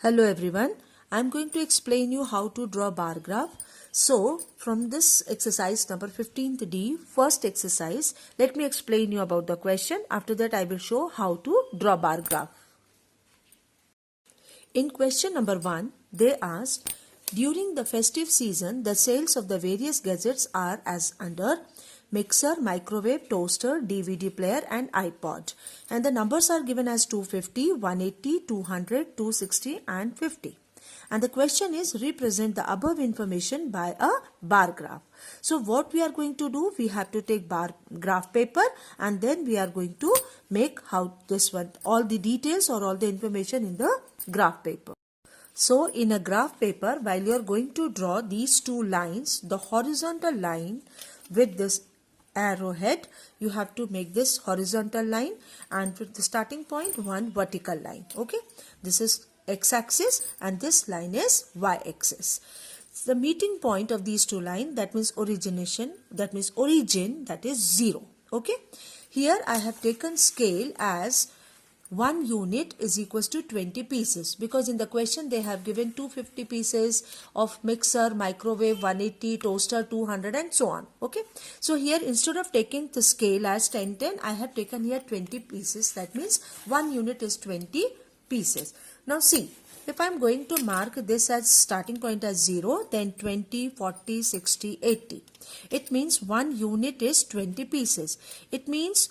Hello everyone, I am going to explain you how to draw bar graph. So from this exercise number 15th D, first exercise, let me explain you about the question. After that I will show how to draw bar graph. In question number 1, they asked, during the festive season, the sales of the various gadgets are as under: mixer, microwave, toaster, DVD player and iPod. And the numbers are given as 250, 180, 200, 260 and 50. And the question is, represent the above information by a bar graph. So what we are going to do, we have to take bar graph paper and then we are going to make how this one, all the details or all the information in the graph paper. So in a graph paper, while you are going to draw these two lines, the horizontal line with this arrowhead, you have to make this horizontal line, and with the starting point, one vertical line. Okay, this is x-axis and this line is y-axis. The meeting point of these two lines, that means origination, that means origin, that is 0. Okay, here I have taken scale as 1 unit is equals to 20 pieces, because in the question they have given 250 pieces of mixer, microwave, 180, toaster, 200 and so on. Okay, so here instead of taking the scale as 10, I have taken here 20 pieces. That means 1 unit is 20 pieces. Now see, if I am going to mark this as starting point as 0, then 20, 40, 60, 80. It means 1 unit is 20 pieces. It means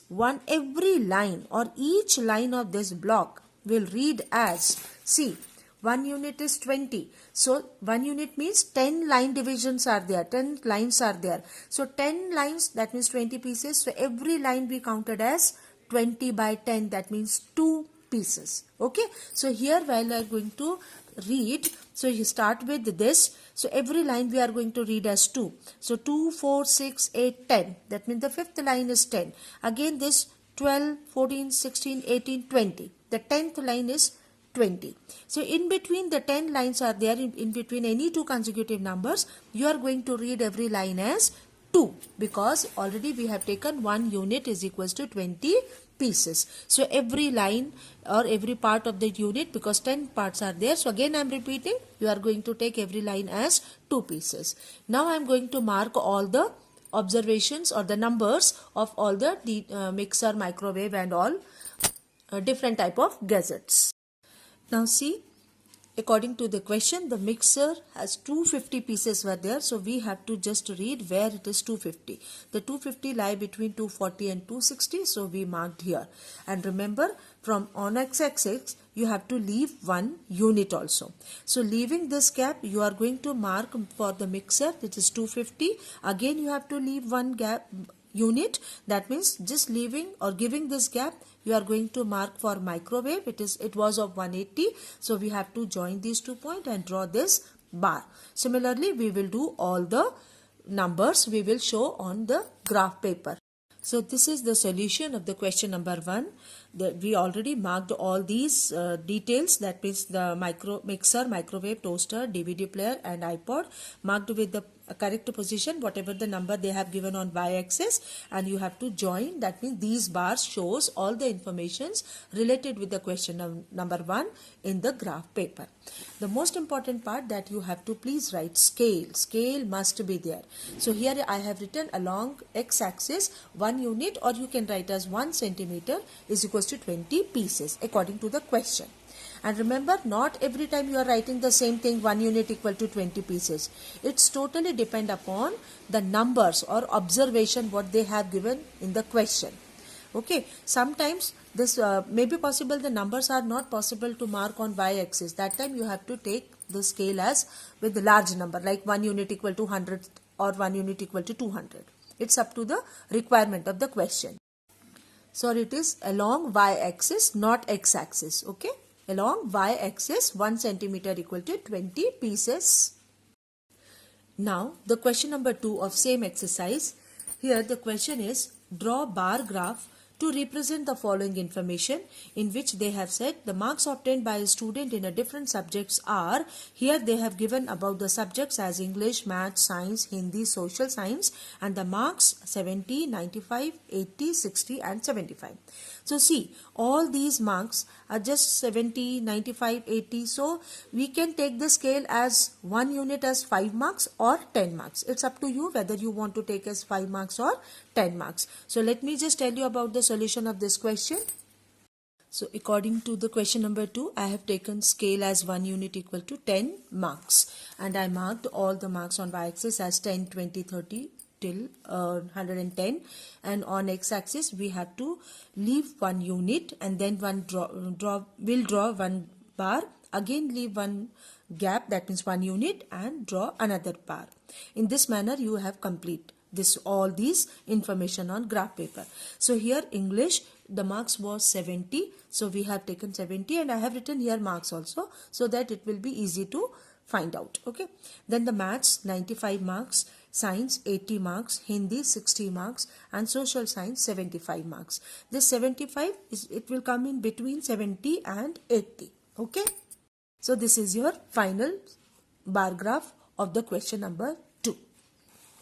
every line or each line of this block will read as, see, 1 unit is 20. So 1 unit means 10 line divisions are there, 10 lines are there. So 10 lines, that means 20 pieces. So every line we counted as 20 by 10, that means 2 pieces. Okay, so here while I am going to read, so you start with this. So every line we are going to read as 2. So 2, 4, 6, 8, 10. That means the fifth line is 10. Again this 12, 14, 16, 18, 20. The 10th line is 20. So in between the 10 lines are there, in between any two consecutive numbers, you are going to read every line as 2, because already we have taken 1 unit is equals to 20 pieces. So every line or every part of the unit, because 10 parts are there, so again I am repeating, you are going to take every line as 2 pieces. Now I am going to mark all the observations or the numbers of all the mixer, microwave and all different type of gadgets. Now see, according to the question, the mixer has 250 pieces were there. So we have to just read where it is 250. The 250 lie between 240 and 260. So we marked here. And remember, from on x-axis, you have to leave 1 unit also. So leaving this gap, you are going to mark for the mixer, which is 250. Again, you have to leave 1 gap unit. That means just leaving or giving this gap, you are going to mark for microwave. It was of 180. So we have to join these 2 points and draw this bar. Similarly, we will do all the numbers we will show on the graph paper. So this is the solution of the question number 1. We already marked all these details, that means the mixer, microwave, toaster, DVD player and iPod, marked with the correct position, whatever the number they have given on y-axis, and you have to join. That means these bars shows all the informations related with the question number 1 in the graph paper. The most important part, that you have to please write scale. Scale must be there. So here I have written along x-axis 1 unit, or you can write as 1 centimeter is equals to 20 pieces according to the question. And remember, not every time you are writing the same thing, 1 unit equal to 20 pieces. It's totally depend upon the numbers or observation what they have given in the question. Okay, sometimes this may be possible, the numbers are not possible to mark on y-axis. That time you have to take the scale as with the large number, like 1 unit equal to 100 or 1 unit equal to 200. It's up to the requirement of the question. So it is along y-axis, not x-axis. Okay, along y-axis 1 centimeter equal to 20 pieces. Now the question number 2 of same exercise. Here the question is, draw bar graph to represent the following information, in which they have said the marks obtained by a student in a different subjects are, here they have given about the subjects as English, Math, Science, Hindi, Social Science, and the marks 70, 95, 80, 60 and 75. So see, all these marks are just 70, 95, 80. So we can take the scale as one unit as 5 marks or 10 marks. It's up to you whether you want to take as 5 marks or 10 marks. So let me just tell you about the solution of this question. So according to the question number 2, I have taken scale as 1 unit equal to 10 marks. And I marked all the marks on y-axis as 10, 20, 30 till 110, and on x-axis we have to leave 1 unit and then we'll draw 1 bar, again leave 1 gap, that means 1 unit, and draw another bar. In this manner you have complete all these information on graph paper. So here English, the marks was 70, so we have taken 70, and I have written here marks also so that it will be easy to find out. Okay, then the maths 95 marks, Science 80 marks, Hindi 60 marks, and Social Science 75 marks. This 75 it will come in between 70 and 80. Okay, so this is your final bar graph of the question number 2.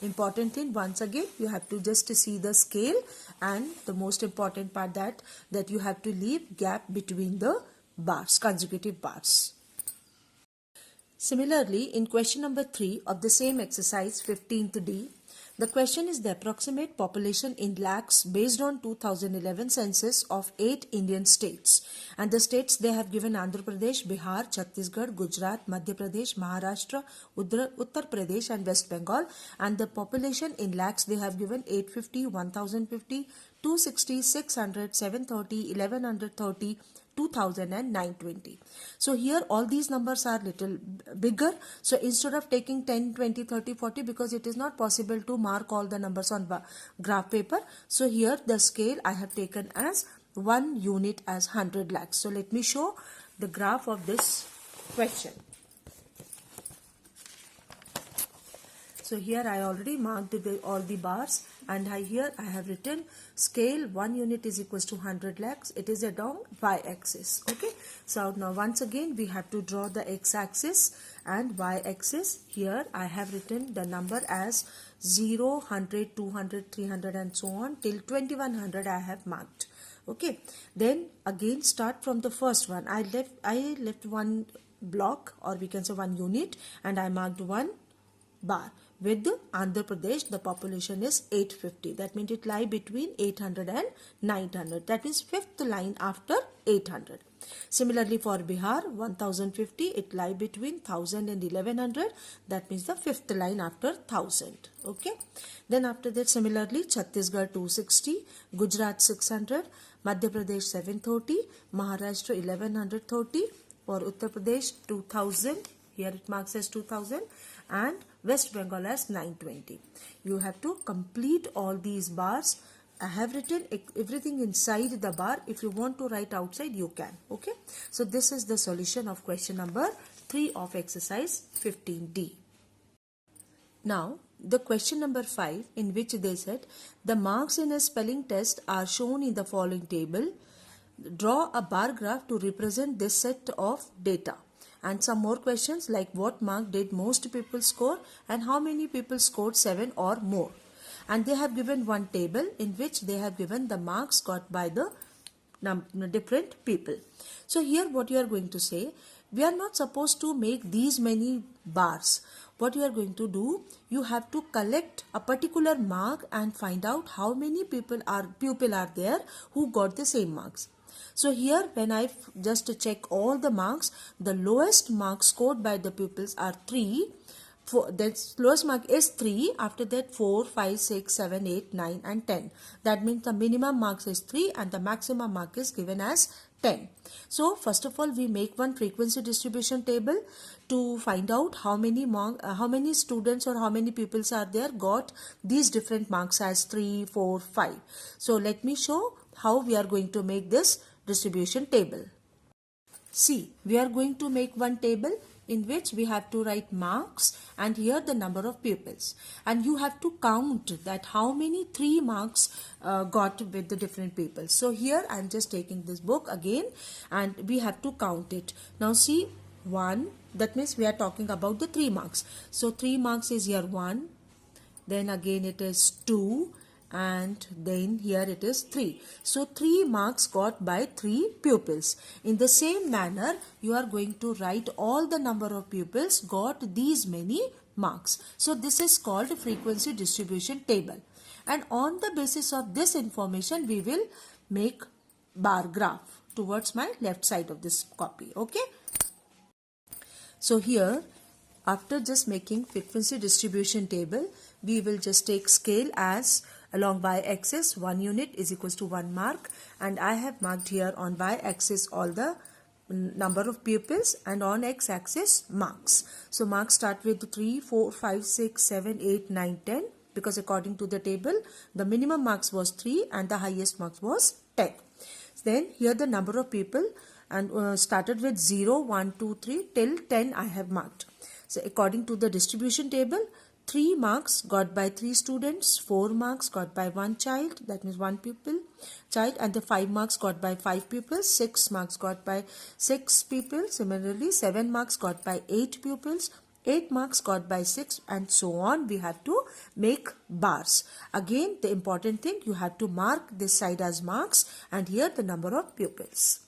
Important thing, once again you have to just see the scale, and the most important part that you have to leave gap between the bars, consecutive bars. Similarly, in question number 3 of the same exercise 15th D, the question is the approximate population in lakhs based on 2011 census of 8 Indian states. And the states they have given Andhra Pradesh, Bihar, Chhattisgarh, Gujarat, Madhya Pradesh, Maharashtra, Uttar Pradesh and West Bengal. And the population in lakhs they have given 850, 1050, 260, 600, 730, 1130, 2000 and 920. So here all these numbers are little bigger. So instead of taking 10, 20, 30, 40, because it is not possible to mark all the numbers on graph paper. So here the scale I have taken as 1 unit as 100 lakhs. So let me show the graph of this question. So here I already marked all the bars, and here I have written scale 1 unit is equals to 100 lakhs. It is along y-axis. Okay. So now once again we have to draw the x-axis and y-axis. Here I have written the number as 0, 100, 200, 300 and so on till 2100 I have marked. Okay. Then again start from the first one. I left one block, or we can say 1 unit, and I marked 1 bar. With Andhra Pradesh, the population is 850. That means it lie between 800 and 900. That is 5th line after 800. Similarly for Bihar, 1050, it lie between 1000 and 1100. That means the 5th line after 1000. Okay. Then after that, similarly Chhattisgarh 260, Gujarat 600, Madhya Pradesh 730, Maharashtra 1130, for Uttar Pradesh 2000. Here it marks as 2000, and West Bengal as 920. You have to complete all these bars. I have written everything inside the bar. If you want to write outside, you can. Okay. So this is the solution of question number 3 of exercise 15D. Now the question number 5, in which they said the marks in a spelling test are shown in the following table. Draw a bar graph to represent this set of data. And some more questions like what mark did most people score and how many people scored 7 or more. And they have given one table in which they have given the marks got by the different people. So here what you are going to say, we are not supposed to make these many bars. What you are going to do, you have to collect a particular mark and find out how many people are there who got the same marks. So here when I just check all the marks, the lowest mark scored by the pupils are 3. The lowest mark is 3. After that 4, 5, 6, 7, 8, 9 and 10. That means the minimum marks is 3 and the maximum mark is given as 10. So first of all we make one frequency distribution table to find out how many students or how many pupils are there got these different marks as 3, 4, 5. So let me show how we are going to make this distribution table. See, we are going to make one table in which we have to write marks and here the number of pupils, and you have to count that how many 3 marks got with the different pupils. So here I am just taking this book again and we have to count it. Now see, 1, that means we are talking about the 3 marks. So 3 marks is here 1, then again it is 2, and then here it is 3. So 3 marks got by 3 pupils. In the same manner, you are going to write all the number of pupils got these many marks. So this is called frequency distribution table. And on the basis of this information, we will make bar graph towards my left side of this copy. Okay. So here, after just making frequency distribution table, we will just take scale as along y-axis 1 unit is equals to 1 mark, and I have marked here on y-axis all the number of pupils and on x-axis marks. So marks start with 3, 4, 5, 6, 7, 8, 9, 10 because according to the table the minimum marks was 3 and the highest marks was 10. Then here the number of people and started with 0, 1, 2, 3 till 10 I have marked. So according to the distribution table, 3 marks got by 3 students, 4 marks got by 1 child, that means 1 pupil child, and the 5 marks got by 5 pupils, 6 marks got by 6 pupils, similarly 7 marks got by 8 pupils, 8 marks got by 6, and so on. We have to make bars. Again, the important thing, you have to mark this side as marks and here the number of pupils.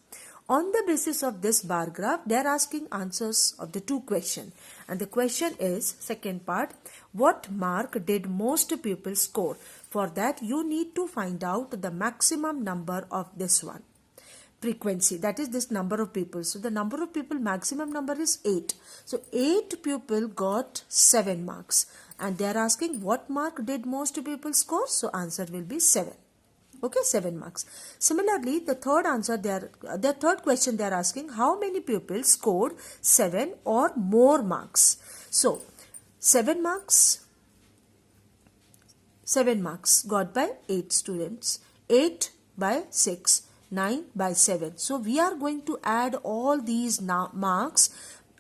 On the basis of this bar graph, they are asking answers of the 2 questions. And the question is, second part, what mark did most pupils score? For that, you need to find out the maximum number of this one. Frequency, that is this number of people. So the number of people, maximum number is 8. So 8 people got 7 marks. And they are asking what mark did most people score? So answer will be 7. Okay, 7 marks. Similarly, the third question they are asking, how many pupils scored 7 or more marks? So 7 marks got by 8 students, 8 by 6, 9 by 7. So we are going to add all these marks.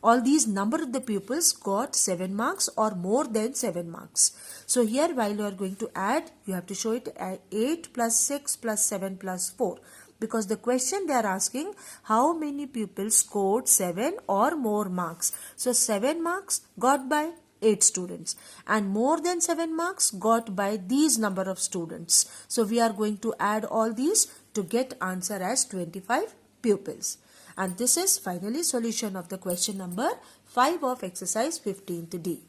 All these number of the pupils got 7 marks or more than 7 marks. So here while you are going to add, you have to show it 8 plus 6 plus 7 plus 4. Because the question they are asking, how many pupils scored 7 or more marks? So 7 marks got by 8 students and more than 7 marks got by these number of students. So we are going to add all these to get answer as 25 pupils. And this is finally solution of the question number 5 of exercise 15th D.